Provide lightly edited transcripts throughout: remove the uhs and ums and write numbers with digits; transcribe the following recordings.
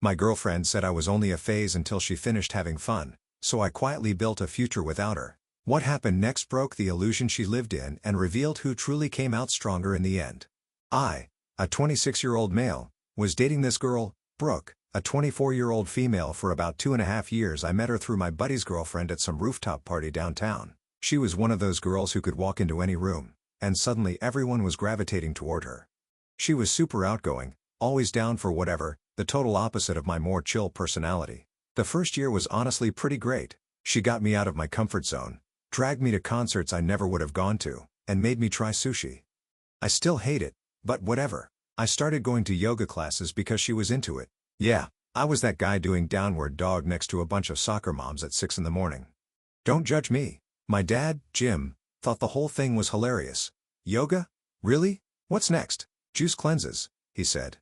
My girlfriend said I was only a phase until she finished having fun, so I quietly built a future without her. What happened next broke the illusion she lived in and revealed who truly came out stronger in the end. I, a 26-year-old male, was dating this girl, Brooke, a 24-year-old female for about 2.5 years. I met her through my buddy's girlfriend at some rooftop party downtown. She was one of those girls who could walk into any room, and suddenly everyone was gravitating toward her. She was super outgoing, always down for whatever, the total opposite of my more chill personality. The first year was honestly pretty great. She got me out of my comfort zone, dragged me to concerts I never would have gone to, and made me try sushi. I still hate it, but whatever. I started going to yoga classes because she was into it. Yeah, I was that guy doing downward dog next to a bunch of soccer moms at 6 in the morning. Don't judge me. My dad, Jim, thought the whole thing was hilarious. Yoga? Really? What's next? Juice cleanses, he said.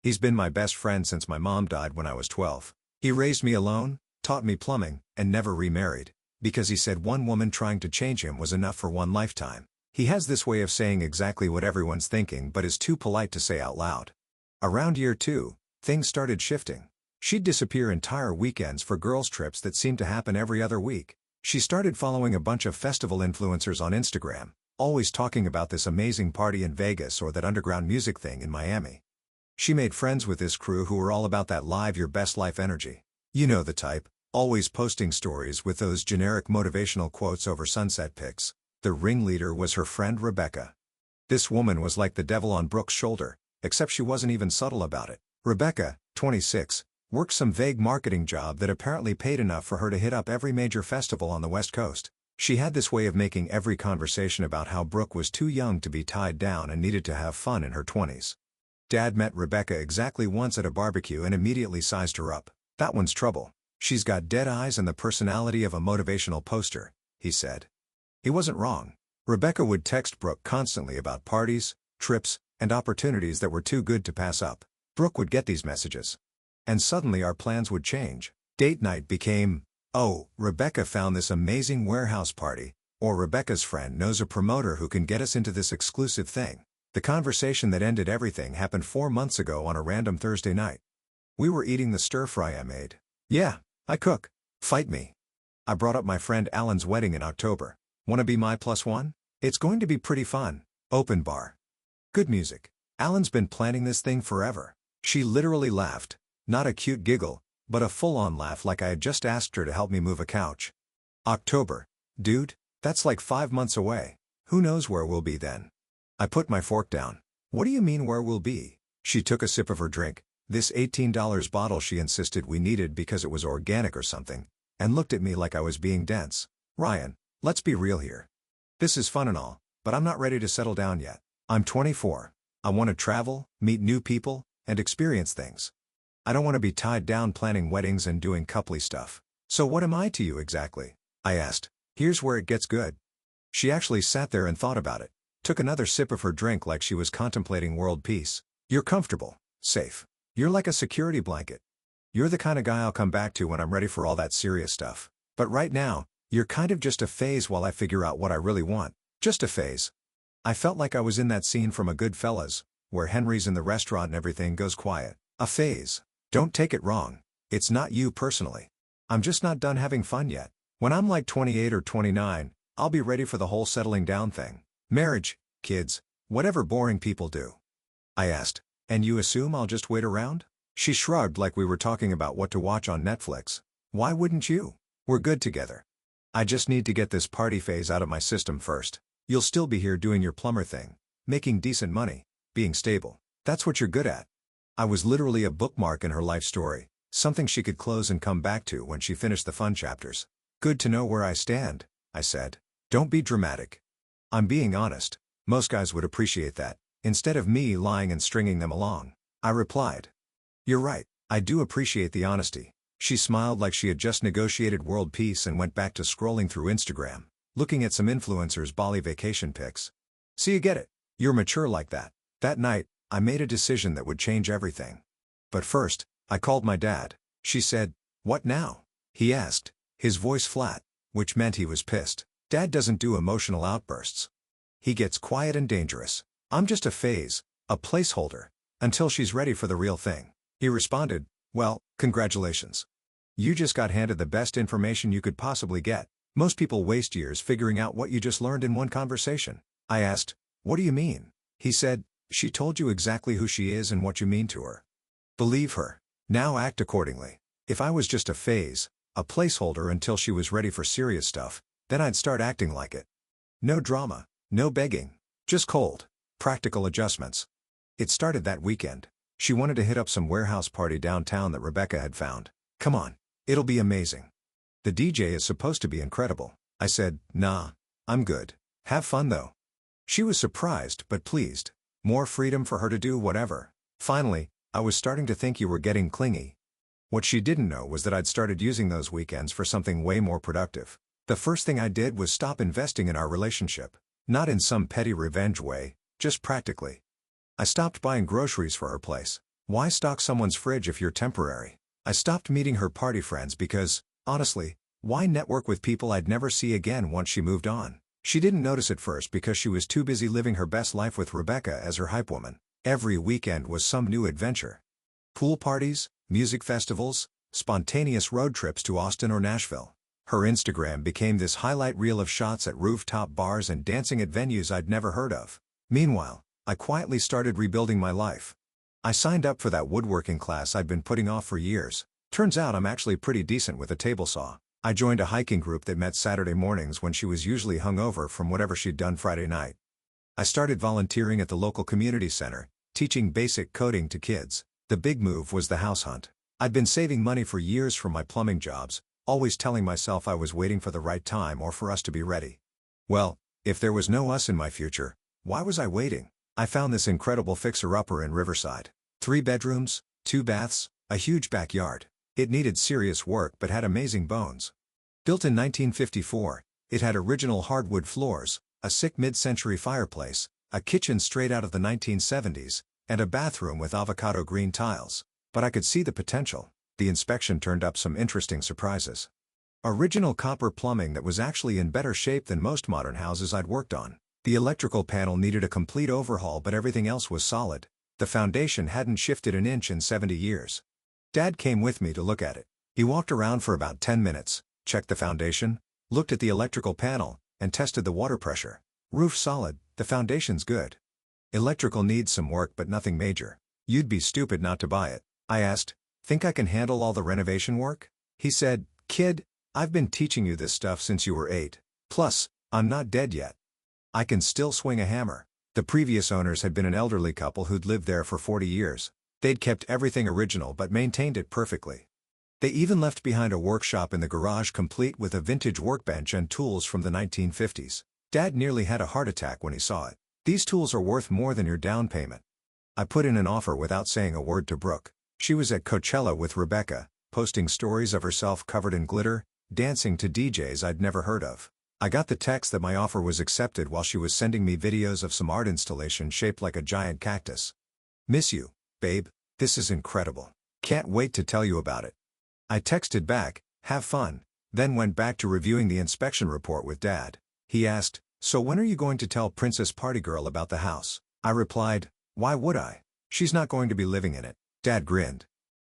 He's been my best friend since my mom died when I was 12. He raised me alone, taught me plumbing, and never remarried, because he said one woman trying to change him was enough for one lifetime. He has this way of saying exactly what everyone's thinking but is too polite to say out loud. Around year 2, things started shifting. She'd disappear entire weekends for girls' trips that seemed to happen every other week. She started following a bunch of festival influencers on Instagram, always talking about this amazing party in Vegas or that underground music thing in Miami. She made friends with this crew who were all about that live your best life energy. You know the type, always posting stories with those generic motivational quotes over sunset pics. The ringleader was her friend Rebecca. This woman was like the devil on Brooke's shoulder, except she wasn't even subtle about it. Rebecca, 26, worked some vague marketing job that apparently paid enough for her to hit up every major festival on the West Coast. She had this way of making every conversation about how Brooke was too young to be tied down and needed to have fun in her 20s. Dad met Rebecca exactly once at a barbecue and immediately sized her up. That one's trouble. She's got dead eyes and the personality of a motivational poster, he said. He wasn't wrong. Rebecca would text Brooke constantly about parties, trips, and opportunities that were too good to pass up. Brooke would get these messages. And suddenly our plans would change. Date night became, oh, Rebecca found this amazing warehouse party, or Rebecca's friend knows a promoter who can get us into this exclusive thing. The conversation that ended everything happened 4 months ago on a random Thursday night. We were eating the stir-fry I made. Yeah, I cook. Fight me. I brought up my friend Alan's wedding in October. Wanna be my +1? It's going to be pretty fun. Open bar. Good music. Alan's been planning this thing forever. She literally laughed. Not a cute giggle, but a full-on laugh like I had just asked her to help me move a couch. October. Dude, that's like 5 months away. Who knows where we'll be then? I put my fork down. What do you mean where we'll be? She took a sip of her drink, this $18 bottle she insisted we needed because it was organic or something, and looked at me like I was being dense. Ryan, let's be real here. This is fun and all, but I'm not ready to settle down yet. I'm 24. I want to travel, meet new people, and experience things. I don't want to be tied down planning weddings and doing coupley stuff. So what am I to you exactly? I asked. Here's where it gets good. She actually sat there and thought about it. Took another sip of her drink like she was contemplating world peace. You're comfortable, safe. You're like a security blanket. You're the kind of guy I'll come back to when I'm ready for all that serious stuff. But right now, you're kind of just a phase while I figure out what I really want. Just a phase. I felt like I was in that scene from A Goodfellas, where Henry's in the restaurant and everything goes quiet. A phase. Don't take it wrong. It's not you personally. I'm just not done having fun yet. When I'm like 28 or 29, I'll be ready for the whole settling down thing. Marriage, kids, whatever boring people do. I asked, and you assume I'll just wait around? She shrugged like we were talking about what to watch on Netflix. Why wouldn't you? We're good together. I just need to get this party phase out of my system first. You'll still be here doing your plumber thing, making decent money, being stable. That's what you're good at. I was literally a bookmark in her life story, something she could close and come back to when she finished the fun chapters. Good to know where I stand, I said. Don't be dramatic. I'm being honest. Most guys would appreciate that, instead of me lying and stringing them along. I replied. You're right, I do appreciate the honesty. She smiled like she had just negotiated world peace and went back to scrolling through Instagram, looking at some influencers' Bali vacation pics. So you get it. You're mature like that. That night, I made a decision that would change everything. But first, I called my dad. She said, "What now?" He asked, his voice flat, which meant he was pissed. Dad doesn't do emotional outbursts. He gets quiet and dangerous. I'm just a phase, a placeholder, until she's ready for the real thing. He responded, Well, congratulations. You just got handed the best information you could possibly get. Most people waste years figuring out what you just learned in one conversation. I asked, what do you mean? He said, she told you exactly who she is and what you mean to her. Believe her. Now act accordingly. If I was just a phase, a placeholder until she was ready for serious stuff, then I'd start acting like it. No drama, no begging, just cold, practical adjustments. It started that weekend. She wanted to hit up some warehouse party downtown that Rebecca had found. Come on, it'll be amazing. The DJ is supposed to be incredible. I said, nah, I'm good. Have fun though. She was surprised but pleased. More freedom for her to do whatever. Finally, I was starting to think you were getting clingy. What she didn't know was that I'd started using those weekends for something way more productive. The first thing I did was stop investing in our relationship. Not in some petty revenge way, just practically. I stopped buying groceries for her place. Why stock someone's fridge if you're temporary? I stopped meeting her party friends because, honestly, why network with people I'd never see again once she moved on? She didn't notice at first because she was too busy living her best life with Rebecca as her hype woman. Every weekend was some new adventure. Pool parties, music festivals, spontaneous road trips to Austin or Nashville. Her Instagram became this highlight reel of shots at rooftop bars and dancing at venues I'd never heard of. Meanwhile, I quietly started rebuilding my life. I signed up for that woodworking class I'd been putting off for years. Turns out I'm actually pretty decent with a table saw. I joined a hiking group that met Saturday mornings when she was usually hungover from whatever she'd done Friday night. I started volunteering at the local community center, teaching basic coding to kids. The big move was the house hunt. I'd been saving money for years from my plumbing jobs, always telling myself I was waiting for the right time or for us to be ready. Well, if there was no us in my future, why was I waiting? I found this incredible fixer-upper in Riverside. 3 bedrooms, 2 baths, a huge backyard. It needed serious work but had amazing bones. Built in 1954, it had original hardwood floors, a sick mid-century fireplace, a kitchen straight out of the 1970s, and a bathroom with avocado green tiles. But I could see the potential. The inspection turned up some interesting surprises. Original copper plumbing that was actually in better shape than most modern houses I'd worked on. The electrical panel needed a complete overhaul but everything else was solid. The foundation hadn't shifted an inch in 70 years. Dad came with me to look at it. He walked around for about 10 minutes, checked the foundation, looked at the electrical panel, and tested the water pressure. Roof solid, the foundation's good. Electrical needs some work but nothing major. You'd be stupid not to buy it. I asked, think I can handle all the renovation work? He said, kid, I've been teaching you this stuff since you were 8. Plus, I'm not dead yet. I can still swing a hammer. The previous owners had been an elderly couple who'd lived there for 40 years. They'd kept everything original but maintained it perfectly. They even left behind a workshop in the garage complete with a vintage workbench and tools from the 1950s. Dad nearly had a heart attack when he saw it. These tools are worth more than your down payment. I put in an offer without saying a word to Brooke. She was at Coachella with Rebecca, posting stories of herself covered in glitter, dancing to DJs I'd never heard of. I got the text that my offer was accepted while she was sending me videos of some art installation shaped like a giant cactus. Miss you, babe, this is incredible. Can't wait to tell you about it. I texted back, have fun, then went back to reviewing the inspection report with Dad. He asked, so when are you going to tell Princess Partygirl about the house? I replied, why would I? She's not going to be living in it. Dad grinned.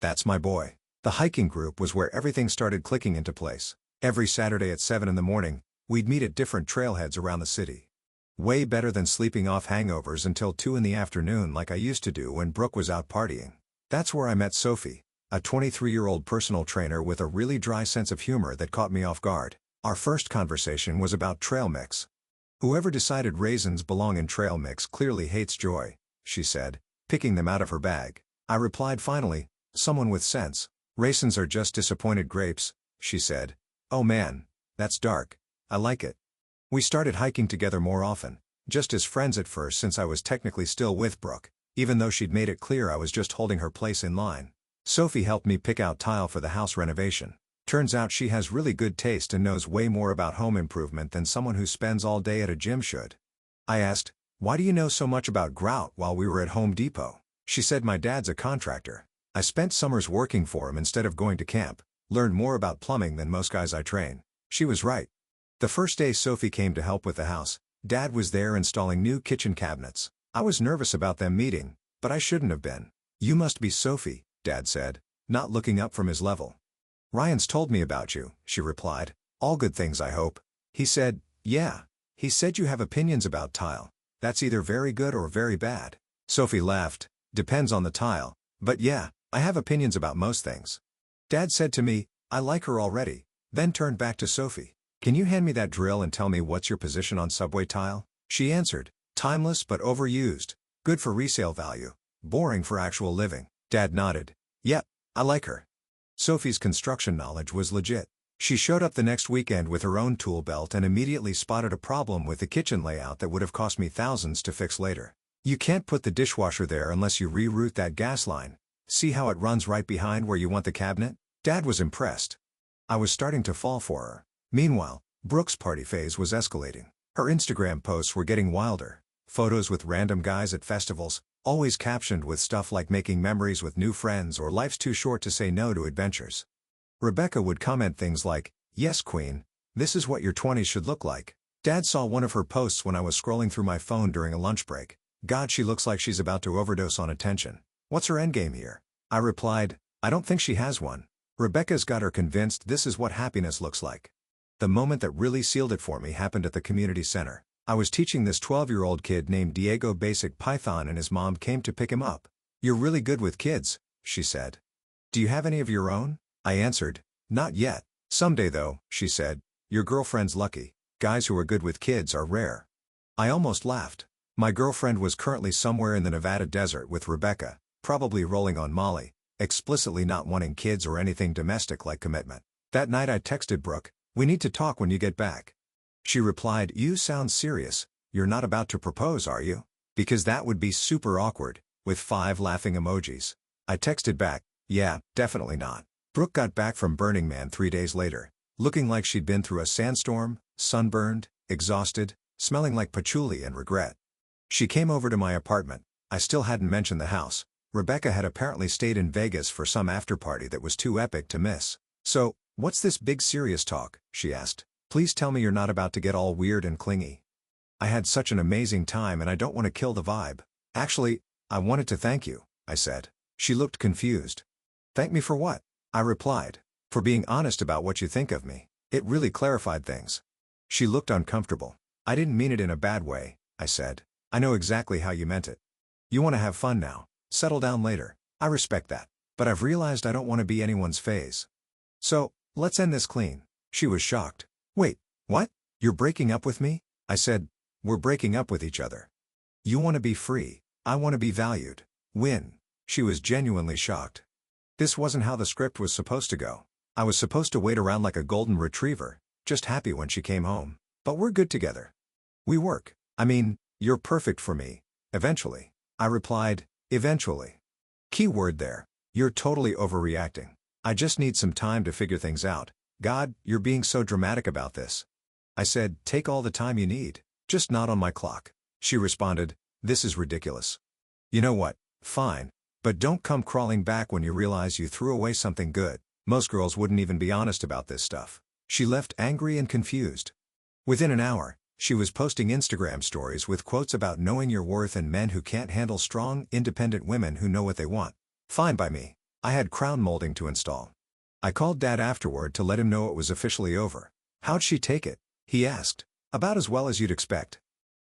That's my boy. The hiking group was where everything started clicking into place. Every Saturday at 7 in the morning, we'd meet at different trailheads around the city. Way better than sleeping off hangovers until 2 in the afternoon like I used to do when Brooke was out partying. That's where I met Sophie, a 23-year-old personal trainer with a really dry sense of humor that caught me off guard. Our first conversation was about trail mix. Whoever decided raisins belong in trail mix clearly hates joy, she said, picking them out of her bag. I replied finally, someone with sense. Raisins are just disappointed grapes, she said. Oh man, that's dark. I like it. We started hiking together more often, just as friends at first since I was technically still with Brooke, even though she'd made it clear I was just holding her place in line. Sophie helped me pick out tile for the house renovation. Turns out she has really good taste and knows way more about home improvement than someone who spends all day at a gym should. I asked, why do you know so much about grout while we were at Home Depot? She said my dad's a contractor. I spent summers working for him instead of going to camp, learned more about plumbing than most guys I train. She was right. The first day Sophie came to help with the house, Dad was there installing new kitchen cabinets. I was nervous about them meeting, but I shouldn't have been. You must be Sophie, Dad said. not looking up from his level. "Ryan's told me about you," she replied. "All good things, I hope." He said, "Yeah. He said you have opinions about tile. That's either very good or very bad." Sophie laughed. "Depends on the tile. But yeah, I have opinions about most things." Dad said to me, "I like her already," then turned back to Sophie. "Can you hand me that drill and tell me what's your position on subway tile?" She answered, "Timeless but overused. Good for resale value. Boring for actual living." Dad nodded. "Yep, I like her." Sophie's construction knowledge was legit. She showed up the next weekend with her own tool belt and immediately spotted a problem with the kitchen layout that would have cost me thousands to fix later. "You can't put the dishwasher there unless you reroute that gas line. See how it runs right behind where you want the cabinet?" Dad was impressed. I was starting to fall for her. Meanwhile, Brooke's party phase was escalating. Her Instagram posts were getting wilder. Photos with random guys at festivals, always captioned with stuff like making memories with new friends or life's too short to say no to adventures. Rebecca would comment things like, "Yes, queen, this is what your 20s should look like." Dad saw one of her posts when I was scrolling through my phone during a lunch break. "God, she looks like she's about to overdose on attention. What's her endgame here?" I replied, "I don't think she has one. Rebecca's got her convinced this is what happiness looks like." The moment that really sealed it for me happened at the community center. I was teaching this 12-year-old kid named Diego basic Python and his mom came to pick him up. "You're really good with kids," she said. "Do you have any of your own?" I answered, "Not yet. Someday though," she said. "Your girlfriend's lucky. Guys who are good with kids are rare." I almost laughed. My girlfriend was currently somewhere in the Nevada desert with Rebecca, probably rolling on Molly, explicitly not wanting kids or anything domestic like commitment. That night I texted Brooke, "We need to talk when you get back." She replied, "You sound serious. You're not about to propose, are you? Because that would be super awkward," with 5 laughing emojis. I texted back, "Yeah, definitely not." Brooke got back from Burning Man 3 days later, looking like she'd been through a sandstorm, sunburned, exhausted, smelling like patchouli and regret. She came over to my apartment. I still hadn't mentioned the house. Rebecca had apparently stayed in Vegas for some after-party that was too epic to miss. "So, what's this big serious talk?" she asked. "Please tell me you're not about to get all weird and clingy." "I had such an amazing time and I don't want to kill the vibe." "Actually, I wanted to thank you," I said. She looked confused. "Thank me for what?" I replied. "For being honest about what you think of me. It really clarified things." She looked uncomfortable. "I didn't mean it in a bad way," I said. "I know exactly how you meant it. You want to have fun now. Settle down later. I respect that. But I've realized I don't want to be anyone's phase. So, let's end this clean." She was shocked. "Wait, what? You're breaking up with me?" I said, "We're breaking up with each other. You want to be free. I want to be valued. Win." She was genuinely shocked. This wasn't how the script was supposed to go. I was supposed to wait around like a golden retriever, just happy when she came home. But we're good together. We work. I mean, you're perfect for me. Eventually. I replied, "Eventually." Key word there. You're totally overreacting. I just need some time to figure things out. God, you're being so dramatic about this. I said, "Take all the time you need. Just not on my clock." She responded, "This is ridiculous." You know what? Fine. But don't come crawling back when you realize you threw away something good. Most girls wouldn't even be honest about this stuff. She left angry and confused. Within an hour, she was posting Instagram stories with quotes about knowing your worth and men who can't handle strong, independent women who know what they want. Fine by me. I had crown molding to install. I called Dad afterward to let him know it was officially over. "How'd she take it?" he asked. "About as well as you'd expect.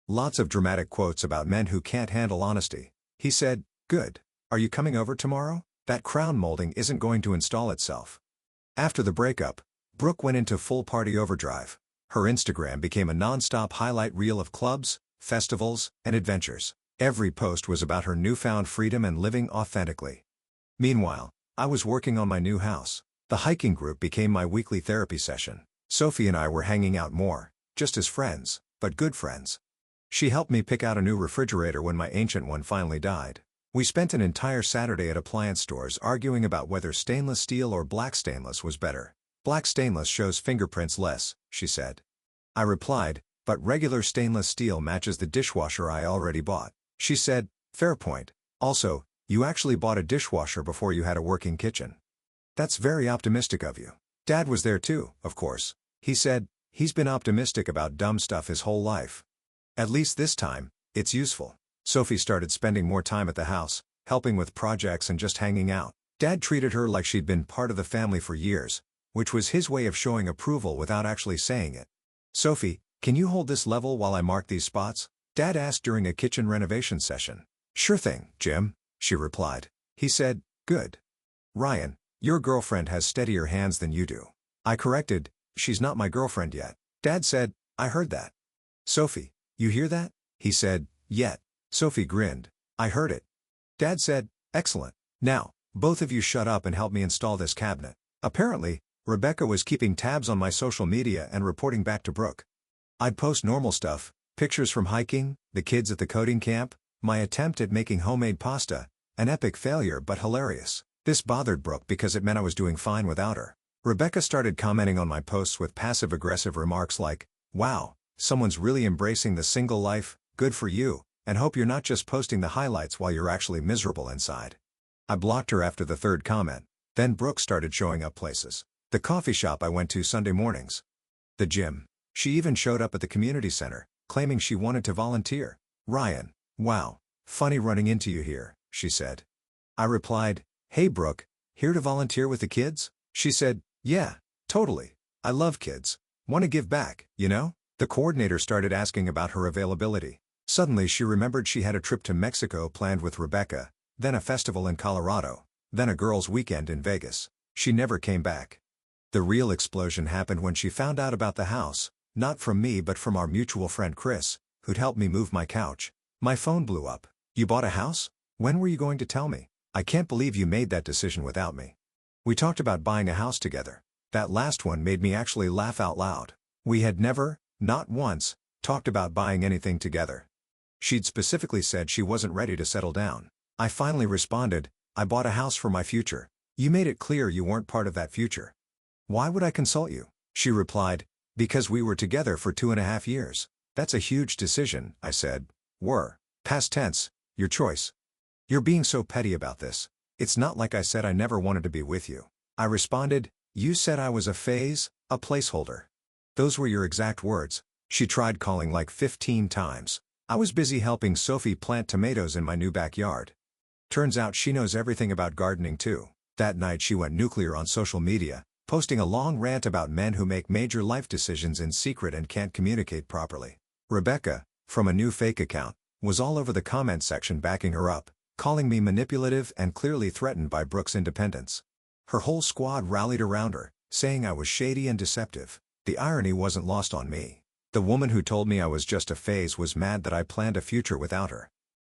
Lots of dramatic quotes about men who can't handle honesty." He said, "Good. Are you coming over tomorrow? That crown molding isn't going to install itself." After the breakup, Brooke went into full party overdrive. Her Instagram became a non-stop highlight reel of clubs, festivals, and adventures. Every post was about her newfound freedom and living authentically. Meanwhile, I was working on my new house. The hiking group became my weekly therapy session. Sophie and I were hanging out more, just as friends, but good friends. She helped me pick out a new refrigerator when my ancient one finally died. We spent an entire Saturday at appliance stores arguing about whether stainless steel or black stainless was better. "Black stainless shows fingerprints less," she said. I replied, "But regular stainless steel matches the dishwasher I already bought." She said, "Fair point. Also, you actually bought a dishwasher before you had a working kitchen. That's very optimistic of you." Dad was there too, of course. He said, he's been optimistic about dumb stuff his whole life. At least this time, it's useful. Sophie started spending more time at the house, helping with projects and just hanging out. Dad treated her like she'd been part of the family for years, which was his way of showing approval without actually saying it. Sophie, can you hold this level while I mark these spots? Dad asked during a kitchen renovation session. Sure thing, Jim, she replied. He said, good. Ryan, your girlfriend has steadier hands than you do. I corrected, she's not my girlfriend yet. Dad said, I heard that. Sophie, you hear that? He said, yet. Sophie grinned. I heard it. Dad said, excellent. Now, both of you shut up and help me install this cabinet. Apparently, Rebecca was keeping tabs on my social media and reporting back to Brooke. I'd post normal stuff, pictures from hiking, the kids at the coding camp, my attempt at making homemade pasta, an epic failure but hilarious. This bothered Brooke because it meant I was doing fine without her. Rebecca started commenting on my posts with passive-aggressive remarks like, wow, someone's really embracing the single life, good for you, and hope you're not just posting the highlights while you're actually miserable inside. I blocked her after the third comment. Then Brooke started showing up places. The coffee shop I went to Sunday mornings. The gym. She even showed up at the community center, claiming she wanted to volunteer. Ryan, wow, funny running into you here, she said. I replied, hey Brooke, here to volunteer with the kids? She said, yeah, totally. I love kids. Want to give back, you know? The coordinator started asking about her availability. Suddenly she remembered she had a trip to Mexico planned with Rebecca, then a festival in Colorado, then a girls' weekend in Vegas. She never came back. The real explosion happened when she found out about the house, not from me but from our mutual friend Chris, who'd helped me move my couch. My phone blew up. You bought a house? When were you going to tell me? I can't believe you made that decision without me. We talked about buying a house together. That last one made me actually laugh out loud. We had never, not once, talked about buying anything together. She'd specifically said she wasn't ready to settle down. I finally responded, I bought a house for my future. You made it clear you weren't part of that future. Why would I consult you? She replied, because we were together for 2.5 years. That's a huge decision, I said. Were. Past tense, your choice. You're being so petty about this. It's not like I said I never wanted to be with you. I responded, you said I was a phase, a placeholder. Those were your exact words. She tried calling like 15 times. I was busy helping Sophie plant tomatoes in my new backyard. Turns out she knows everything about gardening too. That night she went nuclear on social media, posting a long rant about men who make major life decisions in secret and can't communicate properly. Rebecca, from a new fake account, was all over the comment section backing her up, calling me manipulative and clearly threatened by Brooke's independence. Her whole squad rallied around her, saying I was shady and deceptive. The irony wasn't lost on me. The woman who told me I was just a phase was mad that I planned a future without her.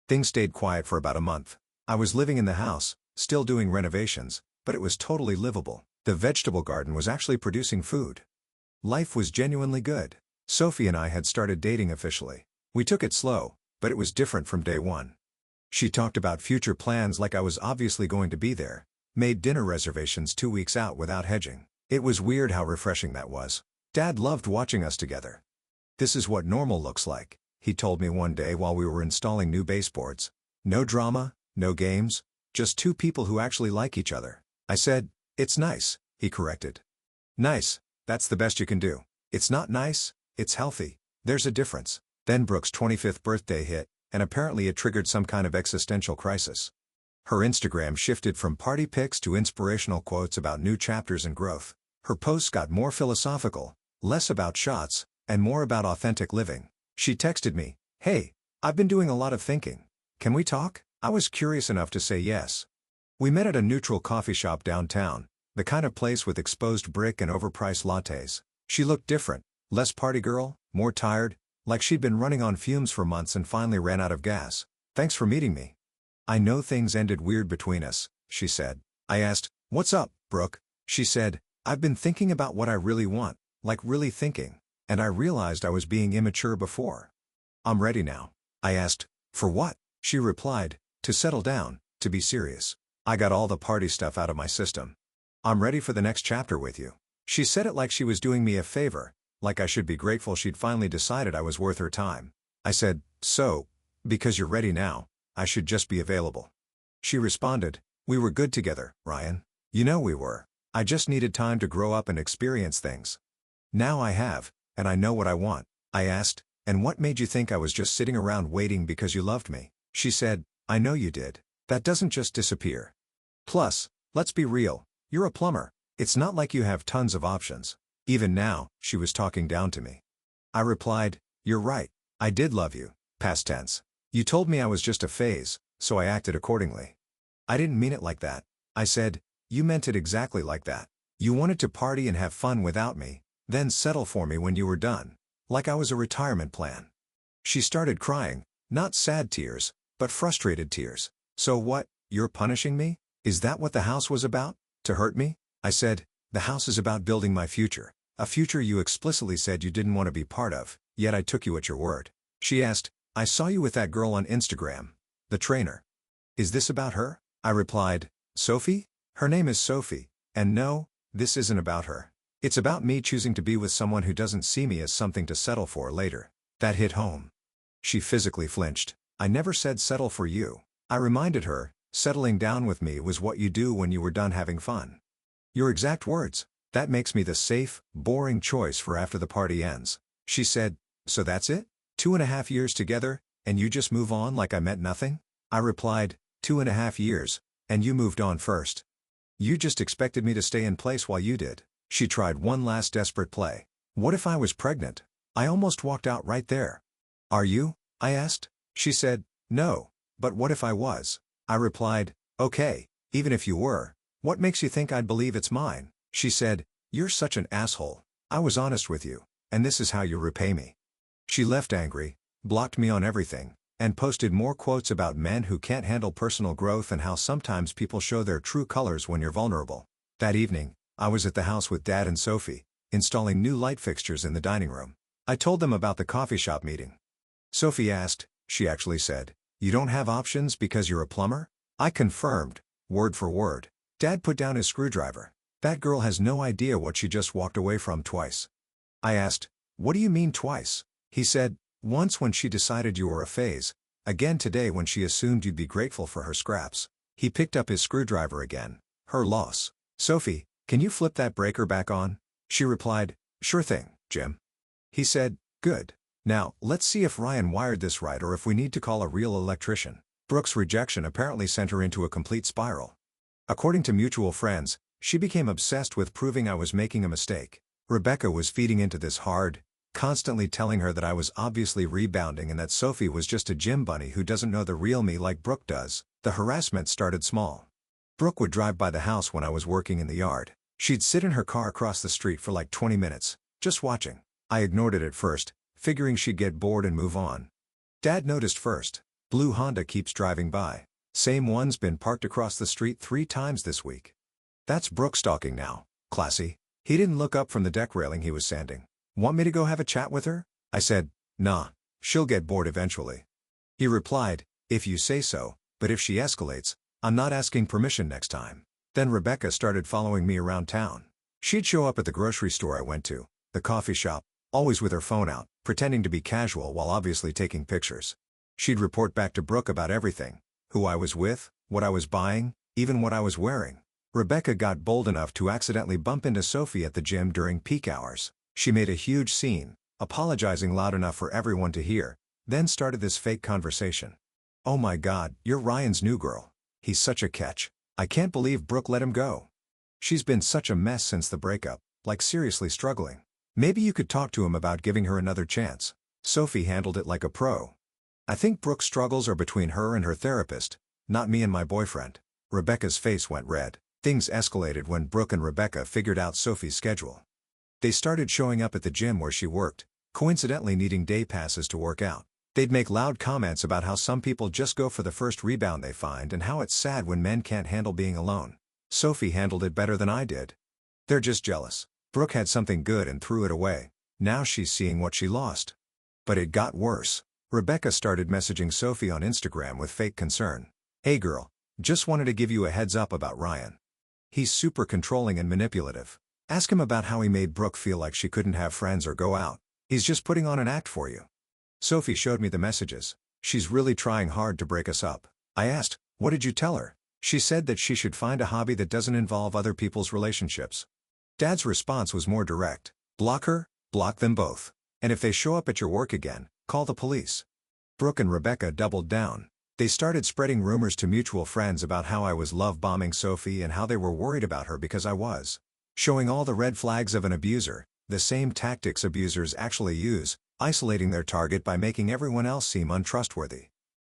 Things stayed quiet for about a month. I was living in the house, still doing renovations, but it was totally livable. The vegetable garden was actually producing food. Life was genuinely good. Sophie and I had started dating officially. We took it slow, but it was different from day one. She talked about future plans like I was obviously going to be there, made dinner reservations 2 weeks out without hedging. It was weird how refreshing that was. Dad loved watching us together. This is what normal looks like, he told me one day while we were installing new baseboards. No drama, no games, just two people who actually like each other. I said, it's nice, he corrected. Nice, that's the best you can do. It's not nice, it's healthy. There's a difference. Then Brooke's 25th birthday hit, and apparently it triggered some kind of existential crisis. Her Instagram shifted from party pics to inspirational quotes about new chapters and growth. Her posts got more philosophical, less about shots, and more about authentic living. She texted me, hey, I've been doing a lot of thinking. Can we talk? I was curious enough to say yes. We met at a neutral coffee shop downtown, the kind of place with exposed brick and overpriced lattes. She looked different, less party girl, more tired, like she'd been running on fumes for months and finally ran out of gas. Thanks for meeting me. I know things ended weird between us, she said. I asked, what's up, Brooke? She said, I've been thinking about what I really want, like really thinking, and I realized I was being immature before. I'm ready now. I asked, for what? She replied, to settle down, to be serious. I got all the party stuff out of my system. I'm ready for the next chapter with you. She said it like she was doing me a favor, like I should be grateful she'd finally decided I was worth her time. I said, so, because you're ready now, I should just be available. She responded, we were good together, Ryan. You know we were. I just needed time to grow up and experience things. Now I have, and I know what I want. I asked, and what made you think I was just sitting around waiting because you loved me? She said, I know you did. That doesn't just disappear. Plus, Let's be real. You're a plumber. It's not like you have tons of options. Even now, she was talking down to me. I replied, you're right. I did love you. Past tense. You told me I was just a phase, so I acted accordingly. I didn't mean it like that. I said, you meant it exactly like that. You wanted to party and have fun without me, then settle for me when you were done. Like I was a retirement plan. She started crying, not sad tears, but frustrated tears. So what, you're punishing me? Is that what the house was about? To hurt me? I said, the house is about building my future. A future you explicitly said you didn't want to be part of, yet I took you at your word. She asked, I saw you with that girl on Instagram. The trainer. Is this about her? I replied, Sophie? Her name is Sophie, and no, this isn't about her. It's about me choosing to be with someone who doesn't see me as something to settle for later. That hit home. She physically flinched. I never said settle for you. I reminded her, settling down with me was what you do when you were done having fun. Your exact words. That makes me the safe, boring choice for after the party ends. She said, so that's it? 2.5 years together, and you just move on like I meant nothing? I replied, 2.5 years, and you moved on first. You just expected me to stay in place while you did. She tried one last desperate play. What if I was pregnant? I almost walked out right there. Are you? I asked. She said, no, but what if I was? I replied, okay, even if you were, what makes you think I'd believe it's mine? She said, you're such an asshole. I was honest with you, and this is how you repay me. She left angry, blocked me on everything, and posted more quotes about men who can't handle personal growth and how sometimes people show their true colors when you're vulnerable. That evening, I was at the house with Dad and Sophie, installing new light fixtures in the dining room. I told them about the coffee shop meeting. Sophie asked, she actually said, you don't have options because you're a plumber? I confirmed, word for word. Dad put down his screwdriver. That girl has no idea what she just walked away from twice. I asked, what do you mean twice? He said, once when she decided you were a phase, again today when she assumed you'd be grateful for her scraps. He picked up his screwdriver again. Her loss. Sophie, can you flip that breaker back on? She replied, sure thing, Jim. He said, good. Now, let's see if Ryan wired this right or if we need to call a real electrician. Brooke's rejection apparently sent her into a complete spiral. According to mutual friends, she became obsessed with proving I was making a mistake. Rebecca was feeding into this hard, constantly telling her that I was obviously rebounding and that Sophie was just a gym bunny who doesn't know the real me like Brooke does. The harassment started small. Brooke would drive by the house when I was working in the yard. She'd sit in her car across the street for like 20 minutes, just watching. I ignored it at first, figuring she'd get bored and move on. Dad noticed first. Blue Honda keeps driving by. Same one's been parked across the street 3 times this week. That's Brooke stalking now. Classy. He didn't look up from the deck railing he was sanding. Want me to go have a chat with her? I said, nah, she'll get bored eventually. He replied, if you say so, but if she escalates, I'm not asking permission next time. Then Rebecca started following me around town. She'd show up at the grocery store I went to, the coffee shop, always with her phone out, pretending to be casual while obviously taking pictures. She'd report back to Brooke about everything, who I was with, what I was buying, even what I was wearing. Rebecca got bold enough to accidentally bump into Sophie at the gym during peak hours. She made a huge scene, apologizing loud enough for everyone to hear, then started this fake conversation. Oh my God, you're Ryan's new girl. He's such a catch. I can't believe Brooke let him go. She's been such a mess since the breakup, like seriously struggling. Maybe you could talk to him about giving her another chance. Sophie handled it like a pro. I think Brooke's struggles are between her and her therapist, not me and my boyfriend. Rebecca's face went red. Things escalated when Brooke and Rebecca figured out Sophie's schedule. They started showing up at the gym where she worked, coincidentally needing day passes to work out. They'd make loud comments about how some people just go for the first rebound they find and how it's sad when men can't handle being alone. Sophie handled it better than I did. They're just jealous. Brooke had something good and threw it away. Now she's seeing what she lost. But it got worse. Rebecca started messaging Sophie on Instagram with fake concern. Hey girl, just wanted to give you a heads up about Ryan. He's super controlling and manipulative. Ask him about how he made Brooke feel like she couldn't have friends or go out. He's just putting on an act for you. Sophie showed me the messages. She's really trying hard to break us up. I asked, what did you tell her? She said that she should find a hobby that doesn't involve other people's relationships. Dad's response was more direct. Block her, block them both. And if they show up at your work again, call the police. Brooke and Rebecca doubled down. They started spreading rumors to mutual friends about how I was love-bombing Sophie and how they were worried about her because I was showing all the red flags of an abuser, the same tactics abusers actually use, isolating their target by making everyone else seem untrustworthy.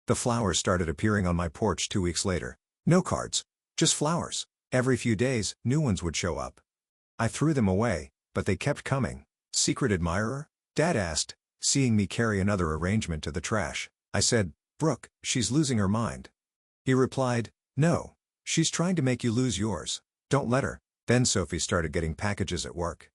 The flowers started appearing on my porch 2 weeks later. No cards. Just flowers. Every few days, new ones would show up. I threw them away, but they kept coming. Secret admirer? Dad asked, seeing me carry another arrangement to the trash. I said, Brooke, she's losing her mind. He replied, no. She's trying to make you lose yours. Don't let her. Then Sophie started getting packages at work.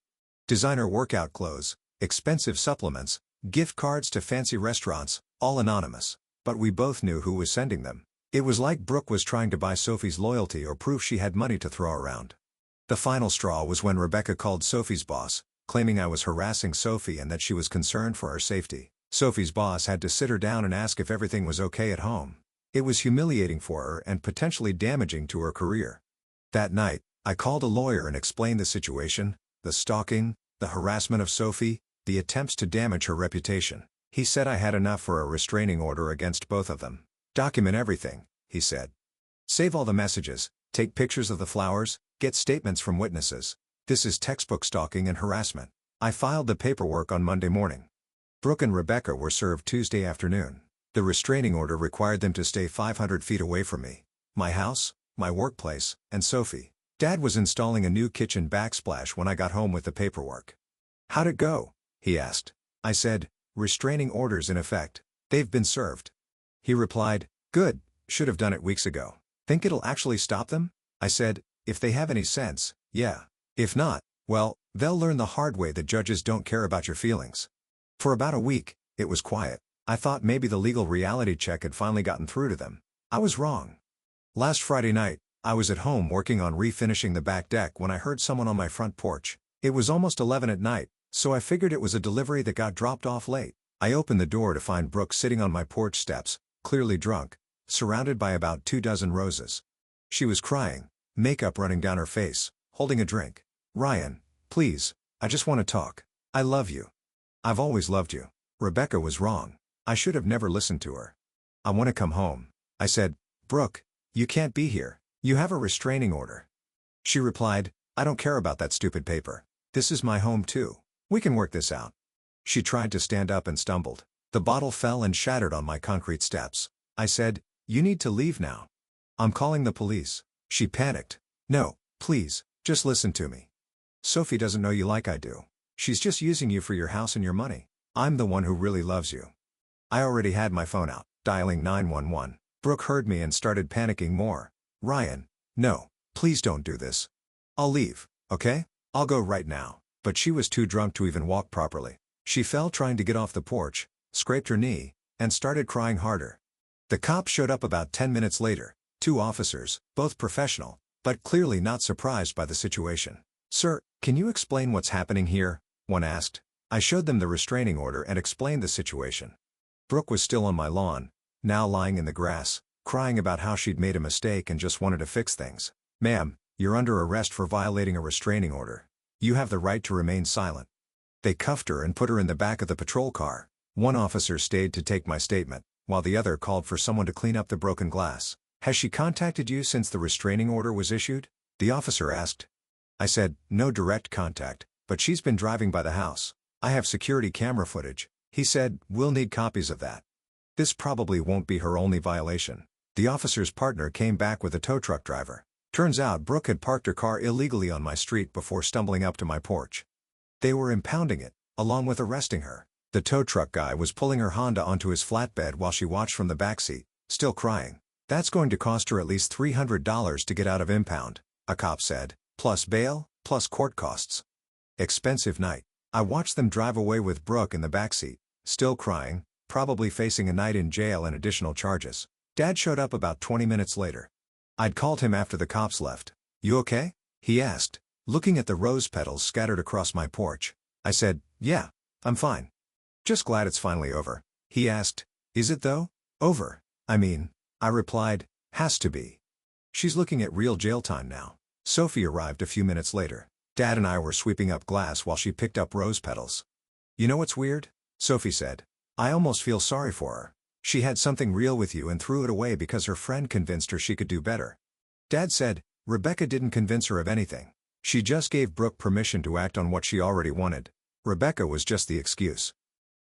Designer workout clothes, expensive supplements, gift cards to fancy restaurants, all anonymous. But we both knew who was sending them. It was like Brooke was trying to buy Sophie's loyalty or proof she had money to throw around. The final straw was when Rebecca called Sophie's boss, claiming I was harassing Sophie and that she was concerned for her safety. Sophie's boss had to sit her down and ask if everything was okay at home. It was humiliating for her and potentially damaging to her career. That night, I called a lawyer and explained the situation, the stalking, the harassment of Sophie, the attempts to damage her reputation. He said I had enough for a restraining order against both of them. Document everything, he said. Save all the messages, take pictures of the flowers, get statements from witnesses. This is textbook stalking and harassment. I filed the paperwork on Monday morning. Brooke and Rebecca were served Tuesday afternoon. The restraining order required them to stay 500 feet away from me, my house, my workplace, and Sophie. Dad was installing a new kitchen backsplash when I got home with the paperwork. How'd it go? He asked. I said, restraining orders in effect. They've been served. He replied, good, should have done it weeks ago. Think it'll actually stop them? I said, if they have any sense, yeah. If not, well, they'll learn the hard way that judges don't care about your feelings. For about a week, it was quiet. I thought maybe the legal reality check had finally gotten through to them. I was wrong. Last Friday night, I was at home working on refinishing the back deck when I heard someone on my front porch. It was almost 11 at night, so I figured it was a delivery that got dropped off late. I opened the door to find Brooke sitting on my porch steps, clearly drunk, surrounded by about 24 roses. She was crying, makeup running down her face, holding a drink. Ryan, please, I just want to talk. I love you. I've always loved you. Rebecca was wrong. I should have never listened to her. I want to come home. I said, Brooke, you can't be here. You have a restraining order. She replied, I don't care about that stupid paper. This is my home too. We can work this out. She tried to stand up and stumbled. The bottle fell and shattered on my concrete steps. I said, you need to leave now. I'm calling the police. She panicked. No, please, just listen to me. Sophie doesn't know you like I do. She's just using you for your house and your money. I'm the one who really loves you. I already had my phone out, dialing 911. Brooke heard me and started panicking more. Ryan, no, please don't do this. I'll leave, okay? I'll go right now. But she was too drunk to even walk properly. She fell trying to get off the porch, scraped her knee, and started crying harder. The cops showed up about 10 minutes later, 2 officers, both professional, but clearly not surprised by the situation. Sir, can you explain what's happening here? One asked. I showed them the restraining order and explained the situation. Brooke was still on my lawn, now lying in the grass, crying about how she'd made a mistake and just wanted to fix things. Ma'am, you're under arrest for violating a restraining order. You have the right to remain silent. They cuffed her and put her in the back of the patrol car. One officer stayed to take my statement, while the other called for someone to clean up the broken glass. Has she contacted you since the restraining order was issued? The officer asked. I said, no direct contact, but she's been driving by the house. I have security camera footage. He said, we'll need copies of that. This probably won't be her only violation. The officer's partner came back with a tow truck driver. Turns out Brooke had parked her car illegally on my street before stumbling up to my porch. They were impounding it, along with arresting her. The tow truck guy was pulling her Honda onto his flatbed while she watched from the backseat, still crying. That's going to cost her at least $300 to get out of impound, a cop said, plus bail, plus court costs. Expensive night. I watched them drive away with Brooke in the backseat, still crying, probably facing a night in jail and additional charges. Dad showed up about 20 minutes later. I'd called him after the cops left. You okay? He asked, looking at the rose petals scattered across my porch. I said, yeah, I'm fine. Just glad it's finally over. He asked, is it though? Over. I replied, has to be. She's looking at real jail time now. Sophie arrived a few minutes later. Dad and I were sweeping up glass while she picked up rose petals. You know what's weird? Sophie said. I almost feel sorry for her. She had something real with you and threw it away because her friend convinced her she could do better. Dad said, Rebecca didn't convince her of anything. She just gave Brooke permission to act on what she already wanted. Rebecca was just the excuse.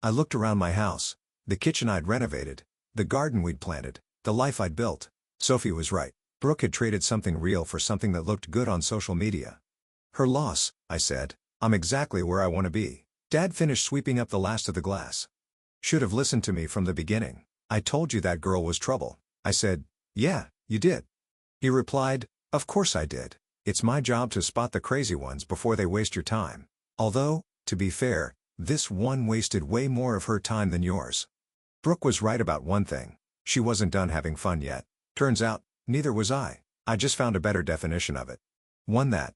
I looked around my house. The kitchen I'd renovated. The garden we'd planted. The life I'd built. Sophie was right. Brooke had traded something real for something that looked good on social media. Her loss, I said. I'm exactly where I want to be. Dad finished sweeping up the last of the glass. Should have listened to me from the beginning. I told you that girl was trouble. I said, yeah, you did. He replied, of course I did. It's my job to spot the crazy ones before they waste your time. Although, to be fair, this one wasted way more of her time than yours. Brooke was right about one thing. She wasn't done having fun yet. Turns out, neither was I. I just found a better definition of it. One that,